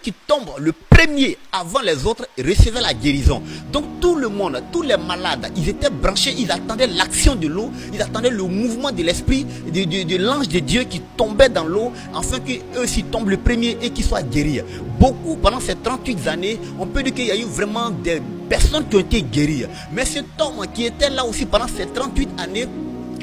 qui tombe le premier avant les autres recevait la guérison. Donc tout le monde, tous les malades, ils étaient branchés, ils attendaient l'action de l'eau, ils attendaient le mouvement de l'esprit, de l'ange de Dieu qui tombait dans l'eau, afin qu'eux aussi tombent le premier et qu'ils soient guéris. Beaucoup, pendant ces 38 années, on peut dire qu'il y a eu vraiment des personnes qui ont été guéries. Mais cet homme qui était là aussi pendant ces 38 années,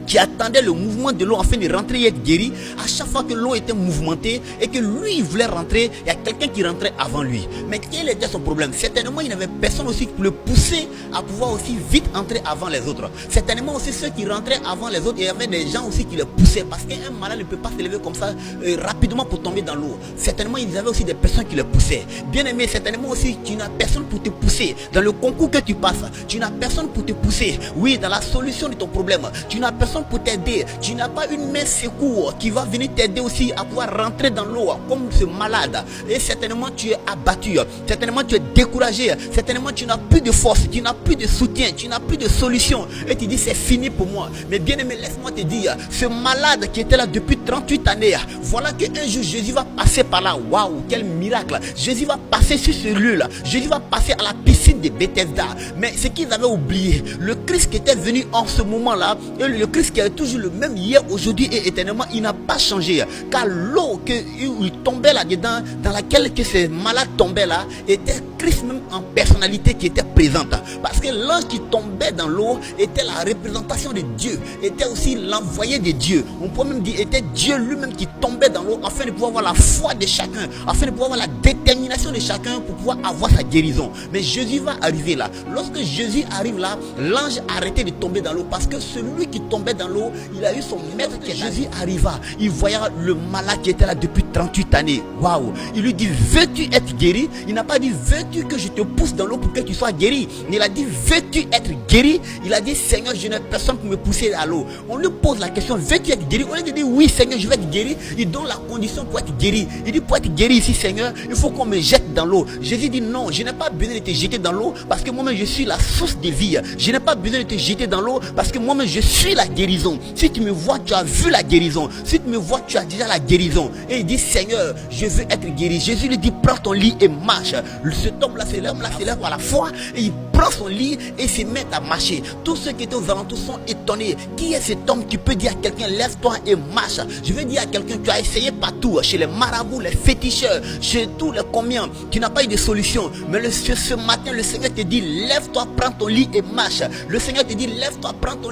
qui attendait le mouvement de l'eau afin de rentrer et être guéri, à chaque fois que l'eau était mouvementée et que lui il voulait rentrer, il y a quelqu'un qui rentrait avant lui. Mais quel était son problème? Certainement il n'avait personne aussi qui le poussait à pouvoir aussi vite entrer avant les autres. Certainement aussi ceux qui rentraient avant les autres, il y avait des gens aussi qui le poussaient, parce qu'un malade ne peut pas se lever comme ça rapidement pour tomber dans l'eau. Certainement il y avait aussi des personnes qui le poussaient. Bien aimé, certainement aussi tu n'as personne pour te pousser dans le concours que tu passes, tu n'as personne pour te pousser, oui, dans la solution de ton problème, tu n'as personne pour t'aider, tu n'as pas une main secours qui va venir t'aider aussi à pouvoir rentrer dans l'eau comme ce malade. Et certainement tu es abattu, certainement tu es découragé, certainement tu n'as plus de force, tu n'as plus de soutien, tu n'as plus de solution et tu dis c'est fini pour moi. Mais bien aimé, laisse-moi te dire, ce malade qui était là depuis 38 années, voilà qu'un jour Jésus va passer par là. Waouh, quel miracle! Jésus va passer sur ce lieu-là, Jésus va passer à la piscine de Bethesda. Mais ce qu'ils avaient oublié, le Christ qui était venu en ce moment-là, et le Christ qui est toujours le même hier, aujourd'hui et éternellement, il n'a pas changé. Car l'eau qu'il tombait là-dedans, dans laquelle que ces malades tombaient là, était Christ même en personnalité qui était présente. Parce que l'ange qui tombait dans l'eau était la représentation de Dieu, était aussi l'envoyé de Dieu. On peut même dire était Dieu lui-même qui tombait dans l'eau afin de pouvoir avoir la foi de chacun, afin de pouvoir avoir la détermination de chacun pour pouvoir avoir sa guérison. Mais Jésus va arriver là. Lorsque Jésus arrive là, l'ange a arrêté de tomber dans l'eau, parce que celui qui tombait dans l'eau, il a eu son maître qui Jésus arriva. Il voyait le malade qui était là depuis 38 années. Waouh! Il lui dit, veux-tu être guéri? Il n'a pas dit, veux-tu que je te pousse dans l'eau pour que tu sois guéri? Il a dit, veux-tu être guéri? Il a dit, Seigneur, je n'ai personne pour me pousser à l'eau. On lui pose la question, veux-tu être guéri? On lui dit, oui Seigneur, je vais être guéri. Il donne la condition pour être guéri. Il dit, pour être guéri ici Seigneur, il faut qu'on me jette dans l'eau. Jésus dit, non, je n'ai pas besoin de te jeter dans l'eau, parce que moi-même je suis la source de vie. Je n'ai pas besoin de te jeter dans l'eau, parce que moi-même je suis la guérison. Si tu me vois, tu as vu la guérison. Si tu me vois, tu as déjà la guérison. Et il dit, Seigneur, je veux être guéri. Jésus lui dit, prends ton lit et marche. Cet homme-là se lève à la foi, et il prend son lit et se met à marcher. Tous ceux qui étaient aux alentours sont étonnés. Qui est cet homme qui peut dire à quelqu'un, lève-toi et marche? Je veux dire à quelqu'un, tu as essayé partout, chez les marabouts, les féticheurs, chez tous les combien, tu n'as pas eu de solution. Mais ce matin, le Seigneur te dit, lève-toi, prends ton lit et marche. Le Seigneur te dit, lève-toi, prends ton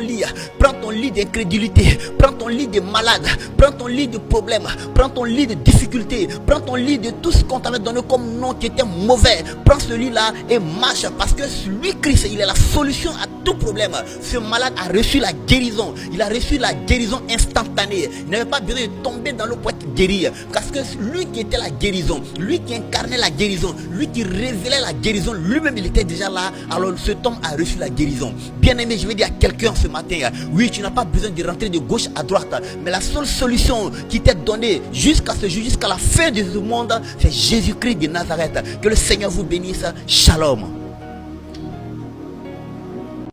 lit d'incrédulité, prends ton lit de malade, prends ton lit de problème, prends ton lit de difficulté, prends ton lit de tout ce qu'on t'avait donné comme nom qui était mauvais. Prends ce lit-là et marche, parce que lui, Christ, il est la solution à tout problème. Ce malade a reçu la guérison. Il a reçu la guérison instantanée. Il n'avait pas besoin de tomber dans l'eau pour être guéri, parce que lui qui était la guérison, lui qui incarnait la guérison, lui qui révélait la guérison, lui-même il était déjà là. Alors cet homme a reçu la guérison. Bien aimé, je vais dire à quelqu'un ce matin, oui, tu n'as pas besoin de rentrer de gauche à droite, mais la seule solution qui t'est donnée jusqu'à ce jour, jusqu'à la fin de ce monde, c'est Jésus-Christ de Nazareth. Que le Seigneur vous bénisse. Shalom.